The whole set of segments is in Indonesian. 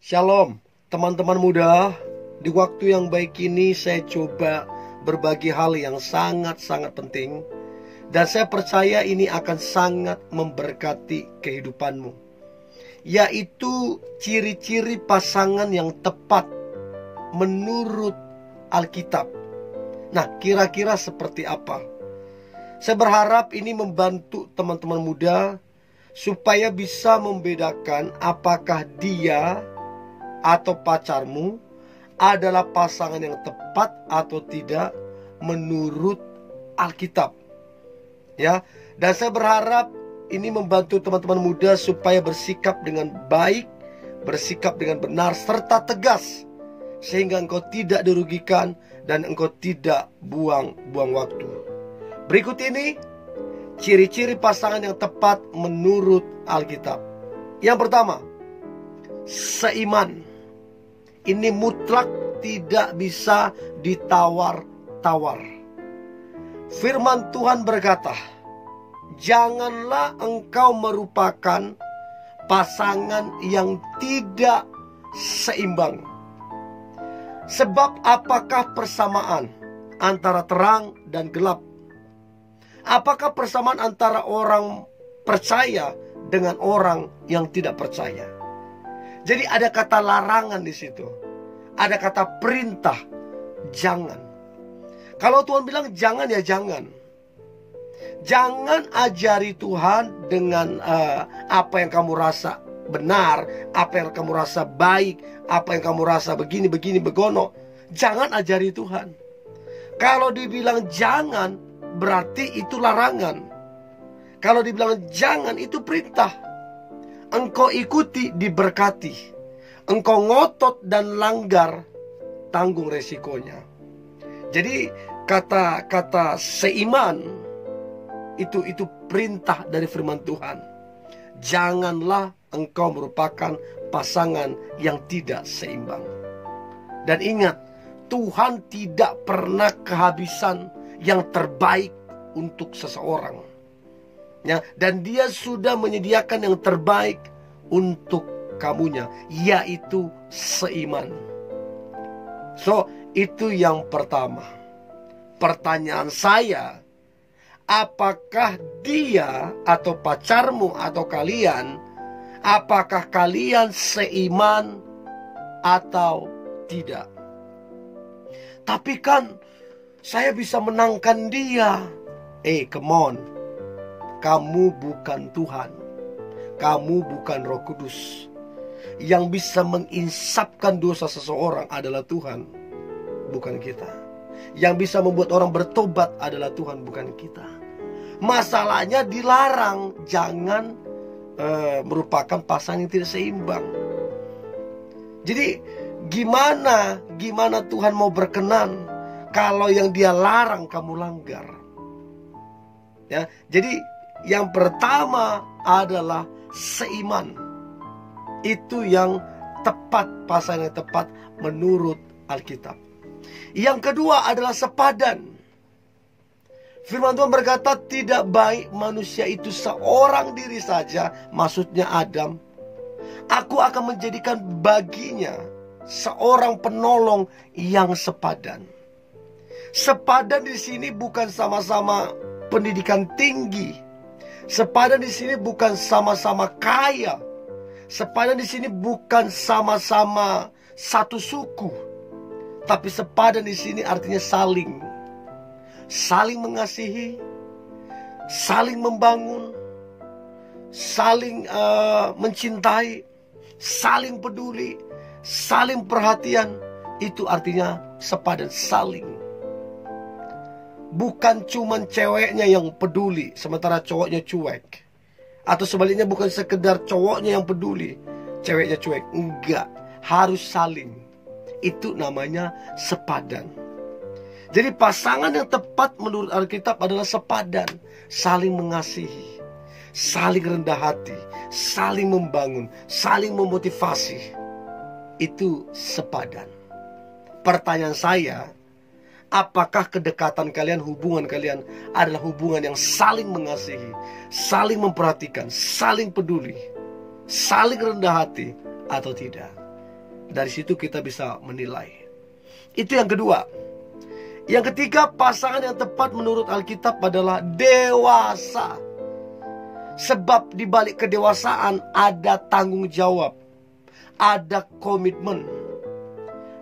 Shalom, teman-teman muda. Di waktu yang baik ini saya coba berbagi hal yang sangat-sangat penting, dan saya percaya ini akan sangat memberkati kehidupanmu, yaitu ciri-ciri pasangan yang tepat menurut Alkitab. Nah, kira-kira seperti apa? Saya berharap ini membantu teman-teman muda supaya bisa membedakan apakah dia atau pacarmu adalah pasangan yang tepat atau tidak menurut Alkitab. Ya, dan saya berharap ini membantu teman-teman muda supaya bersikap dengan baik, bersikap dengan benar serta tegas, sehingga engkau tidak dirugikan dan engkau tidak buang-buang waktu. Berikut ini ciri-ciri pasangan yang tepat menurut Alkitab. Yang pertama, seiman. Ini mutlak tidak bisa ditawar-tawar. Firman Tuhan berkata, janganlah engkau merupakan pasangan yang tidak seimbang. Sebab apakah persamaan antara terang dan gelap? Apakah persamaan antara orang percaya dengan orang yang tidak percaya? Jadi ada kata larangan di situ. Ada kata perintah, jangan. Kalau Tuhan bilang jangan, ya jangan. Jangan ajari Tuhan dengan apa yang kamu rasa benar, apa yang kamu rasa baik, apa yang kamu rasa begini, begono. Jangan ajari Tuhan. Kalau dibilang jangan, berarti itu larangan. Kalau dibilang jangan, itu perintah. Engkau ikuti, diberkati. Engkau ngotot dan langgar, tanggung resikonya. Jadi kata-kata seiman itu perintah dari firman Tuhan. Janganlah engkau merupakan pasangan yang tidak seimbang. Dan ingat, Tuhan tidak pernah kehabisan yang terbaik untuk seseorang. Ya, dan dia sudah menyediakan yang terbaik untuk kamunya, yaitu seiman. So, itu yang pertama. Pertanyaan saya, apakah dia atau pacarmu atau kalian, apakah kalian seiman atau tidak? Tapi kan saya bisa menangkan dia. Come on. Kamu bukan Tuhan. Kamu bukan Roh Kudus. Yang bisa menginsapkan dosa seseorang adalah Tuhan, bukan kita. Yang bisa membuat orang bertobat adalah Tuhan, bukan kita. Masalahnya dilarang, jangan merupakan pasangan yang tidak seimbang. Jadi gimana Tuhan mau berkenan kalau yang dia larang kamu langgar? Ya, jadi yang pertama adalah seiman. Itu yang tepat, pasangan yang tepat menurut Alkitab. Yang kedua adalah sepadan. Firman Tuhan berkata, tidak baik manusia itu seorang diri saja, maksudnya Adam. Aku akan menjadikan baginya seorang penolong yang sepadan. Sepadan di sini bukan sama-sama pendidikan tinggi. Sepadan di sini bukan sama-sama kaya. Sepadan di sini bukan sama-sama satu suku. Tapi sepadan di sini artinya saling mengasihi, saling membangun, saling mencintai, saling peduli, saling perhatian. Itu artinya sepadan, saling. Bukan cuman ceweknya yang peduli sementara cowoknya cuek. Atau sebaliknya, bukan sekedar cowoknya yang peduli, ceweknya cuek. Enggak, harus saling. Itu namanya sepadan. Jadi pasangan yang tepat menurut Alkitab adalah sepadan. Saling mengasihi, saling rendah hati, saling membangun, saling memotivasi. Itu sepadan. Pertanyaan saya, apakah kedekatan kalian, hubungan kalian adalah hubungan yang saling mengasihi, saling memperhatikan, saling peduli, saling rendah hati, atau tidak? Dari situ kita bisa menilai. Itu yang kedua. Yang ketiga, pasangan yang tepat menurut Alkitab adalah dewasa. Sebab di balik kedewasaan ada tanggung jawab, ada komitmen.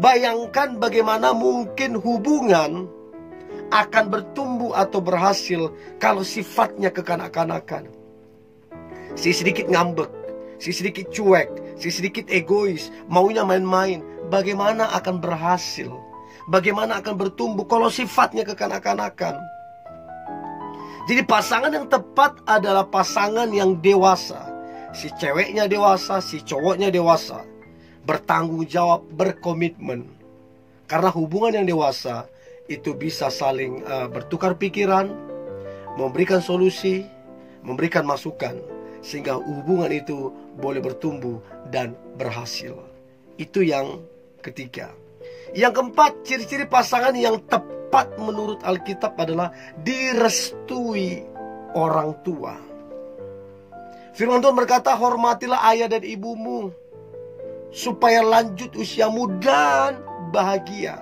Bayangkan bagaimana mungkin hubungan akan bertumbuh atau berhasil kalau sifatnya kekanak-kanakan. Si sedikit ngambek, si sedikit cuek, si sedikit egois, maunya main-main. Bagaimana akan berhasil? Bagaimana akan bertumbuh kalau sifatnya kekanak-kanakan? Jadi pasangan yang tepat adalah pasangan yang dewasa. Si ceweknya dewasa, si cowoknya dewasa. Bertanggung jawab, berkomitmen. Karena hubungan yang dewasa itu bisa saling bertukar pikiran, memberikan solusi, memberikan masukan, sehingga hubungan itu boleh bertumbuh dan berhasil. Itu yang ketiga. Yang keempat, ciri-ciri pasangan yang tepat menurut Alkitab adalah direstui orang tua. Firman Tuhan berkata, hormatilah ayah dan ibumu, supaya lanjut usiamu dan bahagia.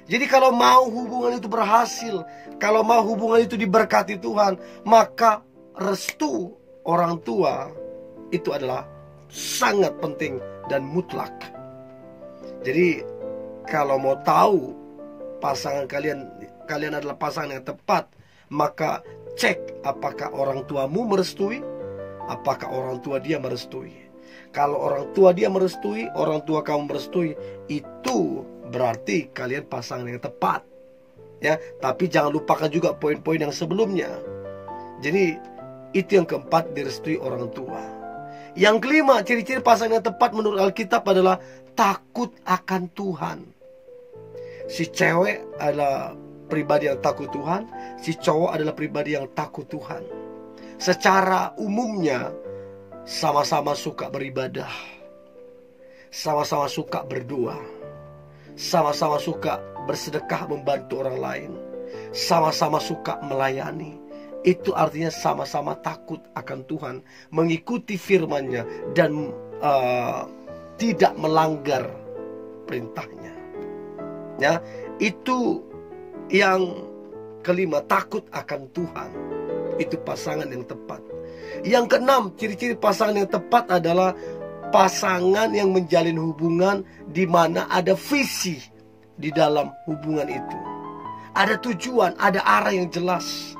Jadi kalau mau hubungan itu berhasil, kalau mau hubungan itu diberkati Tuhan, maka restu orang tua itu adalah sangat penting dan mutlak. Jadi kalau mau tahu pasangan kalian adalah pasangan yang tepat, maka cek apakah orang tuamu merestui, apakah orang tua dia merestui. Kalau orang tua dia merestui, orang tua kamu merestui, itu berarti kalian pasangan yang tepat. Ya, tapi jangan lupakan juga poin-poin yang sebelumnya. Jadi itu yang keempat, direstui orang tua. Yang kelima, ciri-ciri pasangan yang tepat menurut Alkitab adalah takut akan Tuhan. Si cewek adalah pribadi yang takut Tuhan, si cowok adalah pribadi yang takut Tuhan. Secara umumnya sama-sama suka beribadah, sama-sama suka berdoa, sama-sama suka bersedekah membantu orang lain, sama-sama suka melayani. Itu artinya sama-sama takut akan Tuhan, mengikuti firman-Nya dan tidak melanggar perintahnya. Ya, itu yang kelima, takut akan Tuhan. Itu pasangan yang tepat. Yang keenam, ciri-ciri pasangan yang tepat adalah pasangan yang menjalin hubungan di mana ada visi di dalam hubungan itu. Ada tujuan, ada arah yang jelas.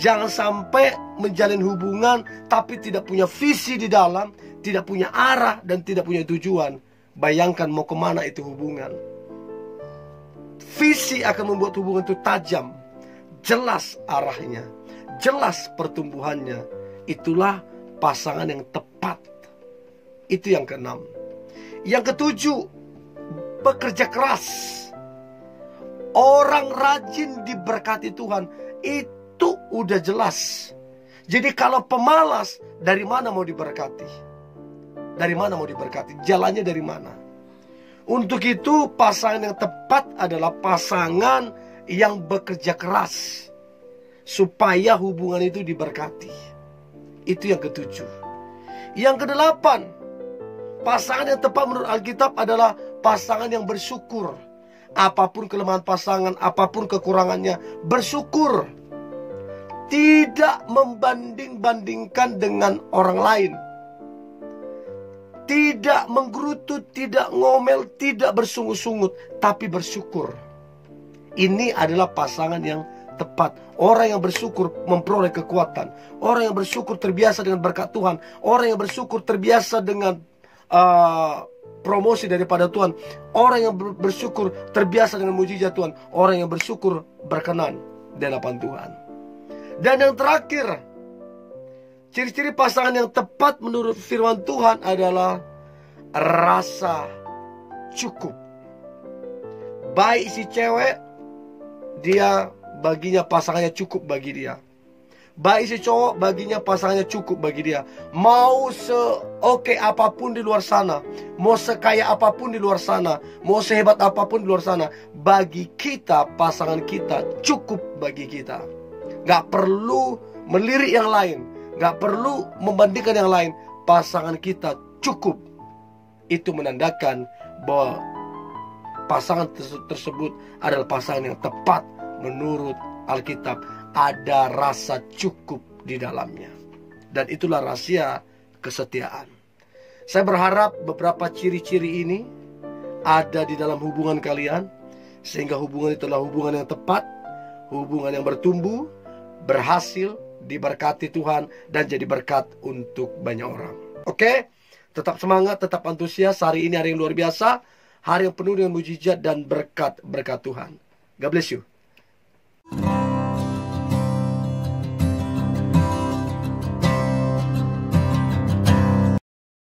Jangan sampai menjalin hubungan tapi tidak punya visi di dalam, tidak punya arah dan tidak punya tujuan. Bayangkan mau kemana itu hubungan. Visi akan membuat hubungan itu tajam, jelas arahnya, jelas pertumbuhannya. Itulah pasangan yang tepat. Itu yang keenam. Yang ketujuh, bekerja keras. Orang rajin diberkati Tuhan. Itu udah jelas. Jadi kalau pemalas, dari mana mau diberkati? Dari mana mau diberkati? Jalannya dari mana? Untuk itu pasangan yang tepat adalah pasangan yang bekerja keras, supaya hubungan itu diberkati. Itu yang ketujuh. Yang kedelapan, pasangan yang tepat menurut Alkitab adalah pasangan yang bersyukur. Apapun kelemahan pasangan, apapun kekurangannya, bersyukur. Tidak membanding-bandingkan dengan orang lain. Tidak menggerutu, tidak ngomel, tidak bersungut-sungut, tapi bersyukur. Ini adalah pasangan yang tepat. Orang yang bersyukur memperoleh kekuatan. Orang yang bersyukur terbiasa dengan berkat Tuhan. Orang yang bersyukur terbiasa dengan promosi daripada Tuhan. Orang yang bersyukur terbiasa dengan mujizat Tuhan. Orang yang bersyukur berkenan di hadapan Tuhan. Dan yang terakhir, ciri-ciri pasangan yang tepat menurut firman Tuhan adalah rasa cukup. Baik si cewek, dia baginya pasangannya cukup bagi dia. Baik si cowok, baginya pasangannya cukup bagi dia. Mau se-oke apapun di luar sana, mau sekaya apapun di luar sana, mau sehebat apapun di luar sana, bagi kita, pasangan kita cukup bagi kita. Gak perlu melirik yang lain, gak perlu membandingkan yang lain. Pasangan kita cukup. itu menandakan bahwa pasangan tersebut adalah pasangan yang tepat menurut Alkitab. Ada rasa cukup di dalamnya. Dan itulah rahasia kesetiaan. Saya berharap beberapa ciri-ciri ini ada di dalam hubungan kalian, sehingga hubungan itu adalah hubungan yang tepat, hubungan yang bertumbuh, berhasil, diberkati Tuhan, dan jadi berkat untuk banyak orang. Oke? Tetap semangat, tetap antusias. Hari ini hari yang luar biasa, hari yang penuh dengan mujizat dan berkat-berkat Tuhan. God bless you.